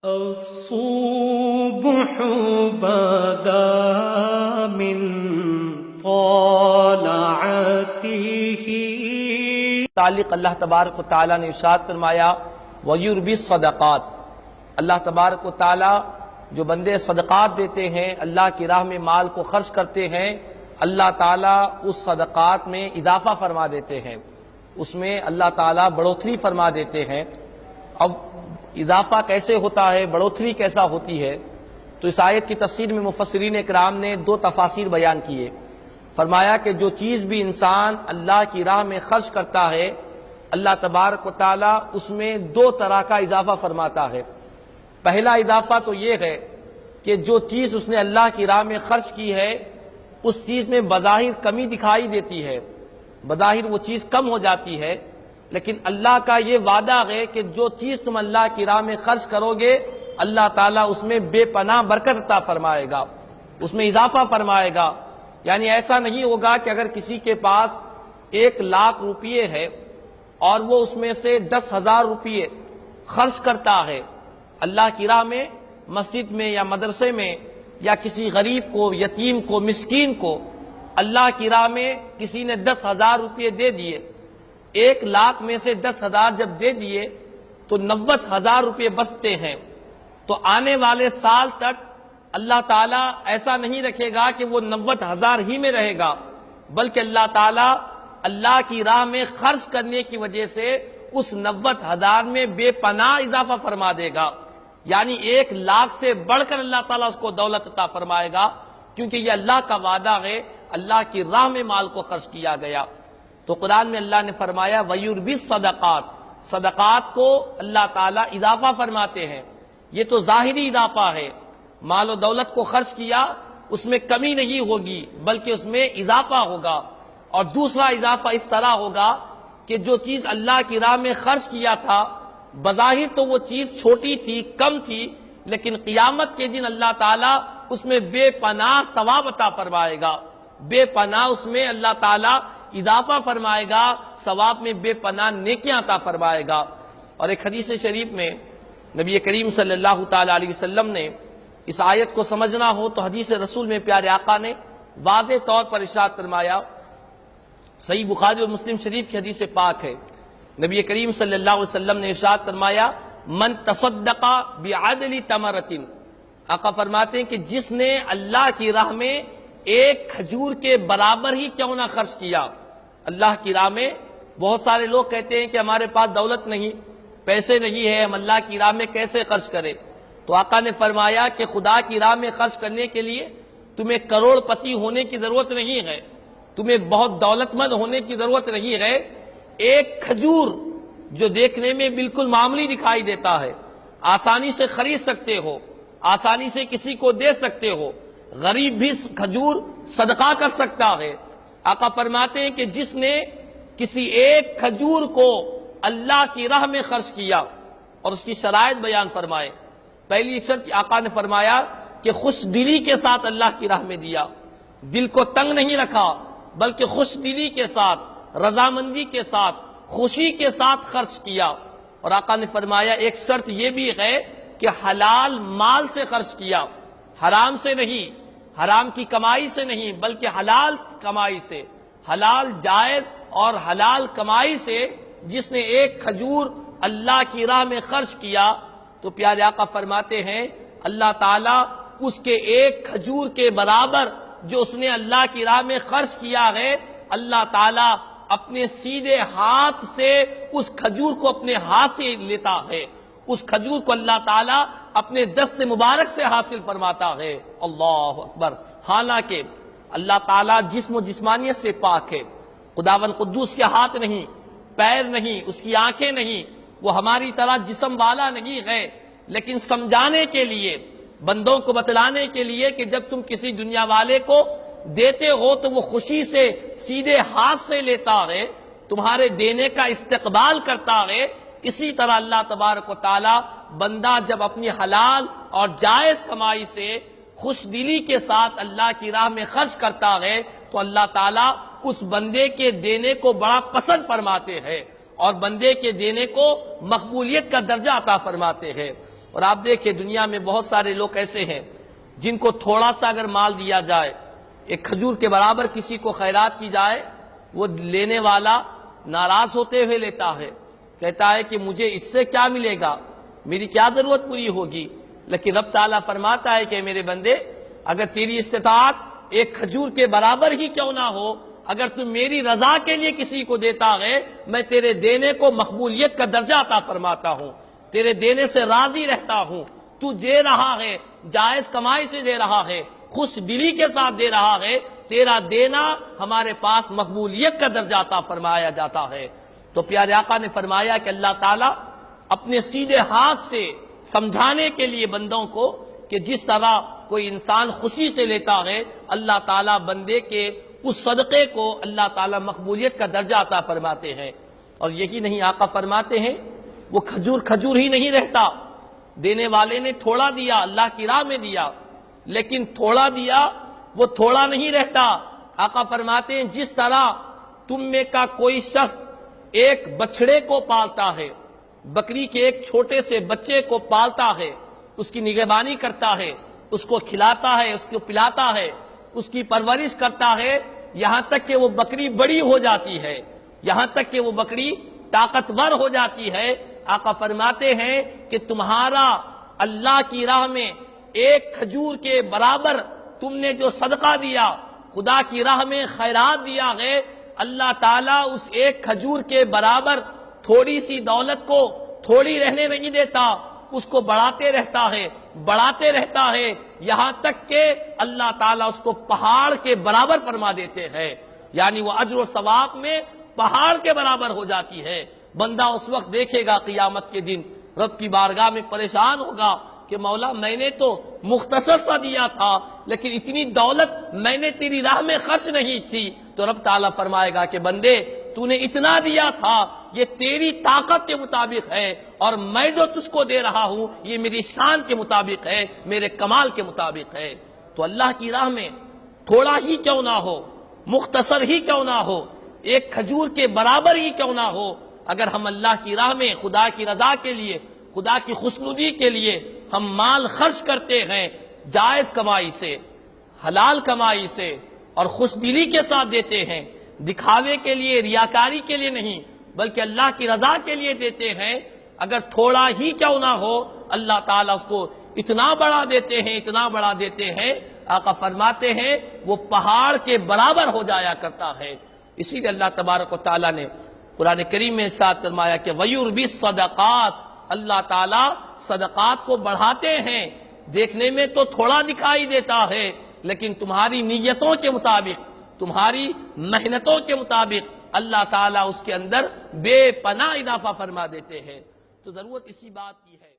الصبح بدا من طلعته تعلق اللہ تبارک و تعالیٰ نے ارشاد فرمایا وَيُرْبِي الصَّدَقَاتِ، اللہ تبارک و تعالیٰ جو بندے صدقات دیتے ہیں، اللہ کی راہ میں مال کو خرچ کرتے ہیں، اللہ تعالیٰ اس صدقات میں اضافہ فرما دیتے ہیں، اس میں اللہ تعالیٰ بڑھوتری فرما دیتے ہیں۔ اب اضافہ کیسے ہوتا ہے، بڑھوتری کیسا ہوتی ہے؟ تو اس آیت کی تفسیر میں مفسرین اکرام نے دو تفاسیر بیان کیے۔ فرمایا کہ جو چیز بھی انسان اللہ کی راہ میں خرچ کرتا ہے، اللہ تبارک و تعالیٰ اس میں دو طرح کا اضافہ فرماتا ہے۔ پہلا اضافہ تو یہ ہے کہ جو چیز اس نے اللہ کی راہ میں خرچ کی ہے، اس چیز میں بظاہر کمی دکھائی دیتی ہے، بظاہر وہ چیز کم ہو جاتی ہے، لیکن اللہ کا یہ وعدہ ہے کہ جو چیز تم اللہ کی راہ میں خرچ کرو گے، اللہ تعالیٰ اس میں بے پناہ برکت عطا فرمائے گا، اس میں اضافہ فرمائے گا۔ یعنی ایسا نہیں ہوگا کہ اگر کسی کے پاس 1,00,000 روپیے ہے اور وہ اس میں سے 10,000 روپیے خرچ کرتا ہے اللہ کی راہ میں، مسجد میں یا مدرسے میں، یا کسی غریب کو، یتیم کو، مسکین کو اللہ کی راہ میں کسی نے 10,000 روپیے دے دیے، 1,00,000 میں سے 10,000 جب دے دیے تو 90,000 روپیے بچتے ہیں۔ تو آنے والے سال تک اللہ تعالیٰ ایسا نہیں رکھے گا کہ وہ 90,000 ہی میں رہے گا، بلکہ اللہ تعالیٰ اللہ کی راہ میں خرچ کرنے کی وجہ سے اس 90,000 میں بے پناہ اضافہ فرما دے گا۔ یعنی 1,00,000 سے بڑھ کر اللہ تعالیٰ اس کو دولت عطا فرمائے گا، کیونکہ یہ اللہ کا وعدہ ہے، اللہ کی راہ میں مال کو خرچ کیا گیا۔ تو قرآن میں اللہ نے فرمایا وَيُرْبِي الصَّدَقَاتِ، صدقات کو اللہ تعالیٰ اضافہ فرماتے ہیں۔ یہ تو ظاہری اضافہ ہے، مال و دولت کو خرچ کیا، اس میں کمی نہیں ہوگی بلکہ اس میں اضافہ ہوگا۔ اور دوسرا اضافہ اس طرح ہوگا کہ جو چیز اللہ کی راہ میں خرچ کیا تھا، بظاہر تو وہ چیز چھوٹی تھی، کم تھی، لیکن قیامت کے دن اللہ تعالیٰ اس میں بے پناہ ثواب عطا فرمائے گا، بے پناہ اس میں اللہ تعالیٰ اضافہ فرمائے گا، ثواب میں بے پناہ نیکیاں عطا فرمائے گا۔ اور ایک حدیث شریف میں نبی کریم صلی اللہ تعالیٰ علیہ وسلم نے اس آیت کو سمجھنا ہو تو حدیث رسول میں پیارے آقا نے واضح طور پر ارشاد فرمایا، صحیح بخاری اور مسلم شریف کی حدیث پاک ہے، نبی کریم صلی اللہ علیہ وسلم نے ارشاد فرمایا من تصدق بعدل تمرۃ، آقا فرماتے ہیں کہ جس نے اللہ کی راہ میں ایک کھجور کے برابر ہی کیوں نہ خرچ کیا۔ اللہ کی راہ میں بہت سارے لوگ کہتے ہیں کہ ہمارے پاس دولت نہیں، پیسے نہیں ہے، ہم اللہ کی راہ میں کیسے خرچ کریں؟ تو آقا نے فرمایا کہ خدا کی راہ میں خرچ کرنے کے لیے تمہیں کروڑ پتی ہونے کی ضرورت نہیں ہے، تمہیں بہت دولت مند ہونے کی ضرورت نہیں ہے، ایک کھجور جو دیکھنے میں بالکل معمولی دکھائی دیتا ہے، آسانی سے خرید سکتے ہو، آسانی سے کسی کو دے سکتے ہو، غریب بھی کھجور صدقہ کر سکتا ہے۔ آقا فرماتے ہیں کہ جس نے کسی ایک کھجور کو اللہ کی راہ میں خرچ کیا، اور اس کی شرائط بیان فرمائے۔ پہلی شرط آقا نے فرمایا کہ خوش دلی کے ساتھ اللہ کی راہ میں دیا، دل کو تنگ نہیں رکھا بلکہ خوش دلی کے ساتھ، رضامندی کے ساتھ، خوشی کے ساتھ خرچ کیا۔ اور آقا نے فرمایا ایک شرط یہ بھی ہے کہ حلال مال سے خرچ کیا، حرام سے نہیں، حرام کی کمائی سے نہیں، بلکہ حلال کمائی سے، حلال جائز اور حلال کمائی سے جس نے ایک کھجور اللہ کی راہ میں خرچ کیا، تو پیارے آقا فرماتے ہیں اللہ تعالیٰ اس کے ایک کھجور کے برابر جو اس نے اللہ کی راہ میں خرچ کیا ہے، اللہ تعالیٰ اپنے سیدھے ہاتھ سے اس کھجور کو اپنے ہاتھ سے لیتا ہے، اس کھجور کو اللہ تعالیٰ اپنے دست مبارک سے حاصل فرماتا ہے۔ اللہ اکبر۔ حالانکہ اللہ تعالیٰ جسم و جسمانیت سے پاک ہے، خداوند قدوس کے ہاتھ نہیں، پیر نہیں، اس کی آنکھیں نہیں، وہ ہماری طرح جسم والا نہیں ہے، لیکن سمجھانے کے لیے، بندوں کو بتلانے کے لیے کہ جب تم کسی دنیا والے کو دیتے ہو تو وہ خوشی سے سیدھے ہاتھ سے لیتا ہے، تمہارے دینے کا استقبال کرتا ہے۔ اسی طرح اللہ تبارک و تعالی بندہ جب اپنی حلال اور جائز کمائی سے خوش دلی کے ساتھ اللہ کی راہ میں خرچ کرتا ہے تو اللہ تعالیٰ اس بندے کے دینے کو بڑا پسند فرماتے ہیں اور بندے کے دینے کو مقبولیت کا درجہ عطا فرماتے ہیں۔ اور آپ دیکھیں دنیا میں بہت سارے لوگ ایسے ہیں جن کو تھوڑا سا اگر مال دیا جائے، ایک کھجور کے برابر کسی کو خیرات کی جائے، وہ لینے والا ناراض ہوتے ہوئے لیتا ہے، کہتا ہے کہ مجھے اس سے کیا ملے گا، میری کیا ضرورت پوری ہوگی۔ لیکن رب تعالیٰ فرماتا ہے کہ میرے بندے، اگر تیری استطاعت ایک کھجور کے برابر ہی کیوں نہ ہو، اگر تم میری رضا کے لیے کسی کو دیتا ہے، میں تیرے دینے کو مقبولیت کا درجہ عطا فرماتا ہوں، تیرے دینے سے راضی رہتا ہوں۔ تو دے رہا ہے، جائز کمائی سے دے رہا ہے، خوش دلی کے ساتھ دے رہا ہے، تیرا دینا ہمارے پاس مقبولیت کا درجہ عطا فرمایا جاتا ہے۔ تو پیارے آقا نے فرمایا کہ اللہ تعالیٰ اپنے سیدھے ہاتھ سے سمجھانے کے لیے بندوں کو کہ جس طرح کوئی انسان خوشی سے لیتا ہے، اللہ تعالیٰ بندے کے اس صدقے کو اللہ تعالیٰ مقبولیت کا درجہ عطا فرماتے ہیں۔ اور یہی نہیں، آقا فرماتے ہیں وہ کھجور کھجور ہی نہیں رہتا، دینے والے نے تھوڑا دیا، اللہ کی راہ میں دیا، لیکن تھوڑا دیا وہ تھوڑا نہیں رہتا۔ آقا فرماتے ہیں جس طرح تم میں کا کوئی شخص ایک بچڑے کو پالتا ہے، بکری کے ایک چھوٹے سے بچے کو پالتا ہے، اس کی نگہبانی کرتا ہے، اس کو کھلاتا ہے، اس کو پلاتا ہے، اس کی پرورش کرتا ہے، یہاں تک کہ وہ بکری بڑی ہو جاتی ہے، یہاں تک کہ وہ بکری طاقتور ہو جاتی ہے۔ آقا فرماتے ہیں کہ تمہارا اللہ کی راہ میں ایک کھجور کے برابر تم نے جو صدقہ دیا، خدا کی راہ میں خیرات دیا ہے، اللہ تعالیٰ اس ایک کھجور کے برابر تھوڑی سی دولت کو تھوڑی رہنے نہیں دیتا، اس کو بڑھاتے رہتا ہے، بڑھاتے رہتا ہے، یہاں تک کہ اللہ تعالیٰ اس کو پہاڑ کے برابر فرما دیتے ہیں، یعنی وہ اجر و ثواب میں پہاڑ کے برابر ہو جاتی ہے۔ بندہ اس وقت دیکھے گا قیامت کے دن، رب کی بارگاہ میں پریشان ہوگا کہ مولا میں نے تو مختصر سا دیا تھا، لیکن اتنی دولت میں نے تیری راہ میں خرچ نہیں کی۔ تو رب تعالیٰ فرمائے گا کہ بندے تو نے اتنا دیا تھا، یہ تیری طاقت کے مطابق ہے، اور میں جو تجھ کو دے رہا ہوں یہ میری شان کے مطابق ہے، میرے کمال کے مطابق ہے۔ تو اللہ کی راہ میں تھوڑا ہی کیوں نہ ہو، مختصر ہی کیوں نہ ہو، ایک کھجور کے برابر ہی کیوں نہ ہو، اگر ہم اللہ کی راہ میں خدا کی رضا کے لیے، خدا کی خوشنودی کے لیے ہم مال خرچ کرتے ہیں، جائز کمائی سے، حلال کمائی سے، اور خوش دلی کے ساتھ دیتے ہیں، دکھاوے کے لیے، ریاکاری کے لیے نہیں بلکہ اللہ کی رضا کے لیے دیتے ہیں، اگر تھوڑا ہی کیوں نہ ہو اللہ تعالیٰ اس کو اتنا بڑا دیتے ہیں، اتنا بڑا دیتے ہیں، آقا فرماتے ہیں وہ پہاڑ کے برابر ہو جایا کرتا ہے۔ اسی لیے اللہ تبارک و تعالیٰ نے قرآن کریم میں ارشاد فرمایا کہ وَيُرْبِي الصَّدَقَاتِ، اللہ تعالیٰ صدقات کو بڑھاتے ہیں، دیکھنے میں تو تھوڑا دکھائی دیتا ہے لیکن تمہاری نیتوں کے مطابق، تمہاری محنتوں کے مطابق اللہ تعالیٰ اس کے اندر بے پناہ اضافہ فرما دیتے ہیں۔ تو ضرورت اسی بات کی ہے۔